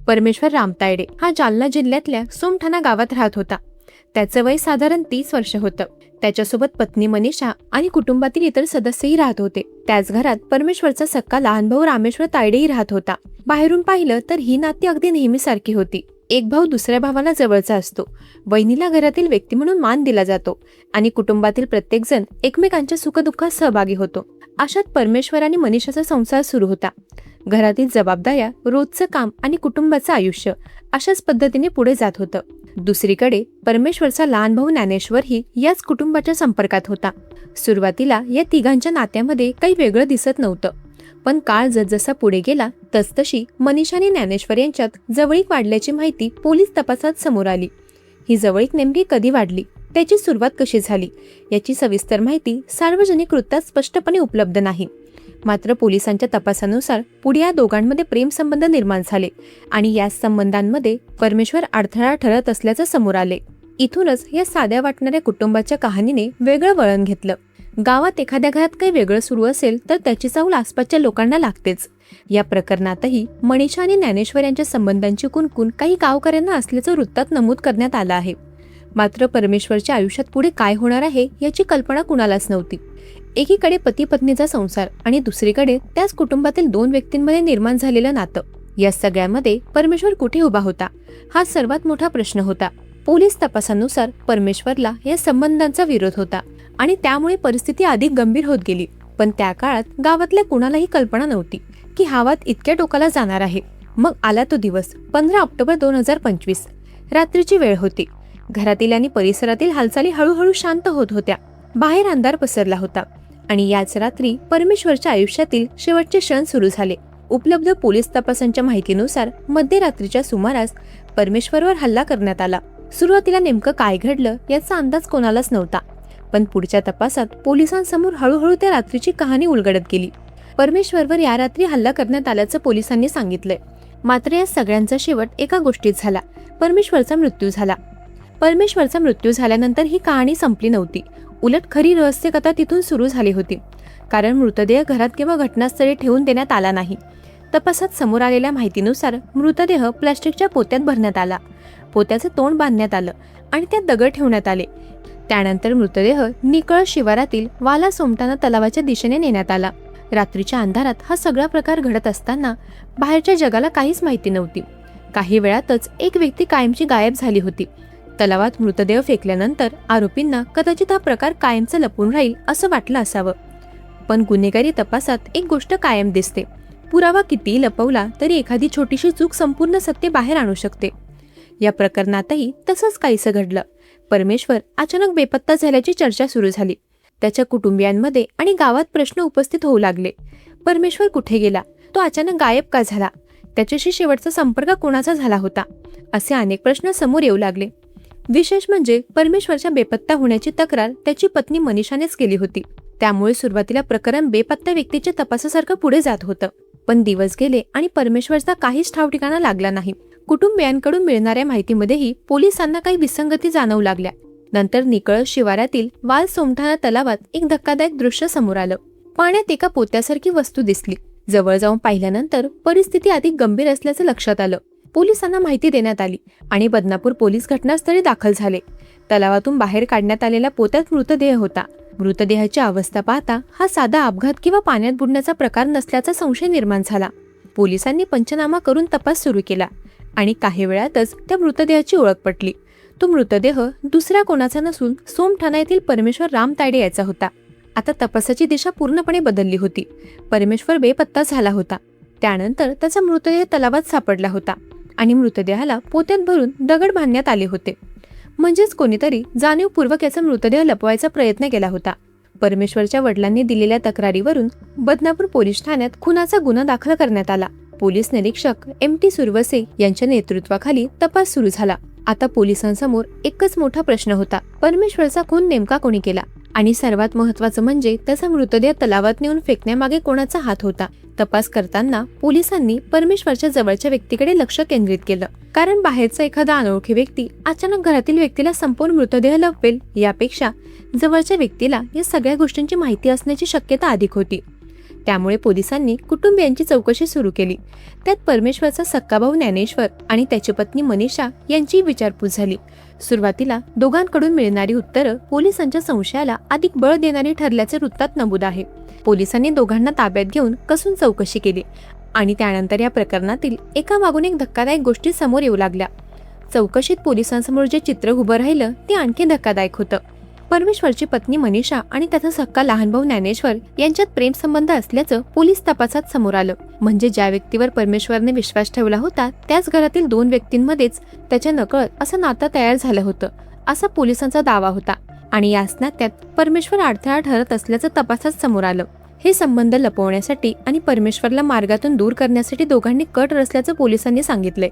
परमेश्वर रामतायडे हा जालना जिल्ह्यातल्या सोमठाणा गावात राहत होता. त्याचं वय साधारण 30 वर्ष होतं. त्याच्यासोबत पत्नी मनीषा आणि कुटुंबातील इतर सदस्यही राहत होते. त्याच घरात परमेश्वरचा सक्का लहान भाऊ रामेश्वर तायडेही राहत होता. बाहेरून पाहिलं तर ही नाती अगदी नेहमीसारखी होती. एक भाऊ दुसऱ्या भावाला जवळचा असतो, वहिनीला घरातील व्यक्ती म्हणून मान दिला जातो आणि कुटुंबातील प्रत्येकजण एकमेकांच्या सुखदुःखात सहभागी होतो. अशात परमेश्वर आणि मनीषाचा संसार सुरू होता. घरातील जबाबदाऱ्या, रोजचं काम आणि कुटुंबाचं आयुष्य अशाच पद्धतीने पुढे जात होतं. दुसरीकडे परमेश्वरचा लहान भाऊ ज्ञानेश्वरही याच कुटुंबाच्या संपर्कात होता. सुरुवातीला या तिघांच्या नात्यामध्ये काही वेगळं दिसत नव्हतं, पण काळ जसजसा पुढे गेला तसतशी मनीषा आणि ज्ञानेश्वर यांच्यात जवळीक वाढल्याची माहिती पोलीस तपासात समोर आली. ही जवळीक नेमकी कधी वाढली, त्याची सुरुवात कशी झाली याची सविस्तर माहिती सार्वजनिक वृत्तात स्पष्टपणे उपलब्ध नाही. मात्र पोलिसांच्या तपासानुसार पुढे या दोघांमध्ये प्रेम संबंध निर्माण झाले आणि या संबंधांमध्ये परमेश्वर अडथळा ठरत असल्याचं समोर आले. इथूनच या साध्या वाटणाऱ्या कुटुंबाच्या कहाणीने वेगळं वळण घेतलं. गावात एखाद्या घरात काही वेगळं सुरू असेल तर त्याची चाहूल आसपासच्या लोकांना लागतेच. या प्रकरणातही मनीषा आणि ज्ञानेश्वर यांच्या संबंधांची कुणकुण काही गावकऱ्यांना असल्याचं वृत्तात नमूद करण्यात आलं आहे. मात्र परमेश्वरच्या आयुष्यात पुढे काय होणार आहे याची कल्पना कुणालाच नव्हती. एकीकडे पती पत्नीचा संसार आणि दुसरीकडे त्याच कुटुंबातील दोन व्यक्तींमध्ये निर्माण झालेलं नातं. या सगळ्यामध्ये परमेश्वर कुठे उभा होता हा सर्वात मोठा प्रश्न होता. पोलीस तपासानुसार परमेश्वरला या संबंधांचा विरोध होता आणि त्यामुळे परिस्थिती अधिक गंभीर होत गेली. पण त्या काळात गावातल्या कुणालाही कल्पना नव्हती की हा वाद इतक्या टोकाला जाणार आहे. मग आला तो दिवस 15 ऑक्टोबर 2025. रात्रीची वेळ होती. घरातील आणि परिसरातील हालचाली हळूहळू शांत होत होत्या. बाहेर अंधार पसरला होता आणि याच रात्री परमेश्वरच्या आयुष्यातील शेवटचे क्षण सुरू झाले. उपलब्ध पोलीस तपासांच्या माहितीनुसार मध्यरात्रीच्या सुमारास परमेश्वरवर हल्ला करण्यात आला. सुरुवातीला नेमकं काय घडलं याचा अंदाज कोणालाच नव्हता, पण पुढच्या तपासात पोलिसांसमोर हळूहळू त्या रात्रीची कहाणी उलगडत गेली. परमेश्वरवर या रात्री हल्ला करण्यात आल्याचं पोलिसांनी सांगितलंय. मात्र या सगळ्यांचा शेवट एका गोष्टीत झाला, परमेश्वरचा मृत्यू झाला. परमेश्वरचा मृत्यू झाल्यानंतर ही कहाणी संपली नव्हती. उलट खरी रहस्यकथा तिथून सुरू झाली होती. कारण मृतदेह घरात किंवा घटनास्थळी ठेवून देण्यात आला नाही. तपासात समोर आलेल्या माहितीनुसार मृतदेह प्लास्टिकच्या पोत्यात भरण्यात आला. पोत्याचे तोंड बांधण्यात आलं आणि त्यात दगड ठेवण्यात आले. त्यानंतर मृतदेह निकळस शिवारातील वाला सोमठाणा तलावाच्या दिशेने नेण्यात आला. रात्रीच्या अंधारात हा सगळा प्रकार घडत असताना बाहेरच्या जगाला काहीच माहिती नव्हती. काही वेळातच एक व्यक्ती कायमची गायब झाली होती. तलावात मृतदेह फेकल्यानंतर आरोपींना कदाचित हा प्रकार कायमचा लपून राहील असं वाटलं असावं. पण गुन्हेगारी तपासात एक गोष्ट कायम दिसते, पुरावा कितीही लपवला तरी एखादी छोटीशी चूक संपूर्ण सत्य बाहेर आणू शकते. या प्रकरणातही तसंच काहीसं घडलं. परमेश्वर अचानक बेपत्ता झाल्याची चर्चा सुरू झाली. त्याच्या कुटुंबियांमध्ये आणि गावात प्रश्न उपस्थित होऊ लागले. परमेश्वर कुठे गेला, तो अचानक गायब का झाला, त्याच्याशी शेवटचा संपर्क कोणाचा झाला होता, असे अनेक प्रश्न समोर येऊ लागले. विशेष म्हणजे परमेश्वरच्या बेपत्ता होण्याची तक्रार त्याची पत्नी मनीषानेच केली होती. त्यामुळे सुरुवातीला प्रकरण बेपत्ता व्यक्तीच्या तपासासारखं पुढे जात होतं. पण दिवस गेले आणि परमेश्वरचा काहीच ठावठिकाणा लागला नाही. कुटुंबियांकडून मिळणाऱ्या माहितीमध्येही पोलिसांना काही विसंगती जाणवू लागल्या. नंतर निकळस शिवारातील वाल सोमठाणा तलावात एक धक्कादायक दृश्य समोर आलं. पाण्यात एका पोत्यासारखी वस्तू दिसली. जवळ जाऊन पाहिल्यानंतर परिस्थिती अधिक गंभीर असल्याचं लक्षात आलं. पोलिसांना माहिती देण्यात आली आणि बदनापूर पोलीस घटनास्थळी दाखल झाले. तलावातून बाहेर काढण्यात आलेल्या पोत्यात मृतदेह होता. मृतदेहाची अवस्था पाहता हा साधा अपघात किंवा पाण्यात बुडण्याचा प्रकार नसल्याचा संशय निर्माण झाला. पोलिसांनी पंचनामा करून तपास सुरू केला आणि काही वेळातच त्या मृतदेहाची ओळख पटली. तो मृतदेह दुसऱ्या कोणाचा नसून सोमठाणा येथील परमेश्वर रामतायडे याचा होता. आता तपासाची दिशा पूर्णपणे बदलली होती. परमेश्वर बेपत्ता झाला होता. त्यानंतर त्याचा मृतदेह तलावात सापडला होता आणि मृतदेहाला पोत्यात भरून दगड बांधण्यात आले होते. म्हणजेच कोणीतरी जाणीवपूर्वक याचा मृतदेह लपवायचा प्रयत्न केला होता. परमेश्वरच्या वडिलांनी दिलेल्या तक्रारीवरून बदनापूर पोलीस ठाण्यात खुनाचा गुन्हा दाखल करण्यात आला. पोलीस निरीक्षक MT सुरवसे यांच्या नेतृत्वाखाली तपास सुरू झाला. आता पोलिसांसमोर एकच मोठा प्रश्न होता, परमेश्वरचा खून नेमका कोणी केला आणि सर्वात महत्त्वाचं म्हणजे त्याचा मृतदेह तलावात नेऊन फेकण्यामागे कोणाचा हात होता. तपास करताना पोलिसांनी परमेश्वरच्या जवळच्या व्यक्तीकडे लक्ष केंद्रित केलं. कारण बाहेरचा एखादा अनोळखी व्यक्ती अचानक घरातील व्यक्तीला संपूर्ण मृतदेह लपवेल यापेक्षा जवळच्या व्यक्तीला या सगळ्या गोष्टींची माहिती असण्याची शक्यता अधिक होती. त्यामुळे पोलिसांनी कुटुंबियांची चौकशी सुरू केली. त्यात परमेश्वरचा सक्का भाऊ ज्ञानेश्वर आणि त्याची पत्नी मनीषा यांची विचारपूस झाली. सुरुवातीला दोघांकडून मिळणारी उत्तरं पोलिसांच्या संशयाला अधिक बळ देणारी ठरल्याचे वृत्तात नमूद आहे. पोलिसांनी दोघांना ताब्यात घेऊन कसून चौकशी केली आणि त्यानंतर या प्रकरणातील एकामागून एक धक्कादायक गोष्टी समोर येऊ लागल्या. चौकशीत पोलिसांसमोर जे चित्र उभं राहिलं ते आणखी धक्कादायक होतं. परमेश्वरची पत्नी मनीषा आणि त्याचा सक्का लहान भाऊ ज्ञानेश्वर यांच्यात प्रेमसंबंध असल्याचं पोलीस तपासात समोर आलं. म्हणजे ज्या व्यक्तीवर परमेश्वरने विश्वास ठेवला होता त्याच घरातील 2 व्यक्तींमध्येच त्याच्या नकळत असं नातं तयार झालं होतं, असा पोलिसांचा दावा होता. आणि याच नात्यात परमेश्वर अडथळा ठरत असल्याचं तपासात समोर आलं. हे संबंध लपवण्यासाठी आणि परमेश्वरला मार्गातून दूर करण्यासाठी दोघांनी कट रचल्याचं पोलिसांनी सांगितलंय.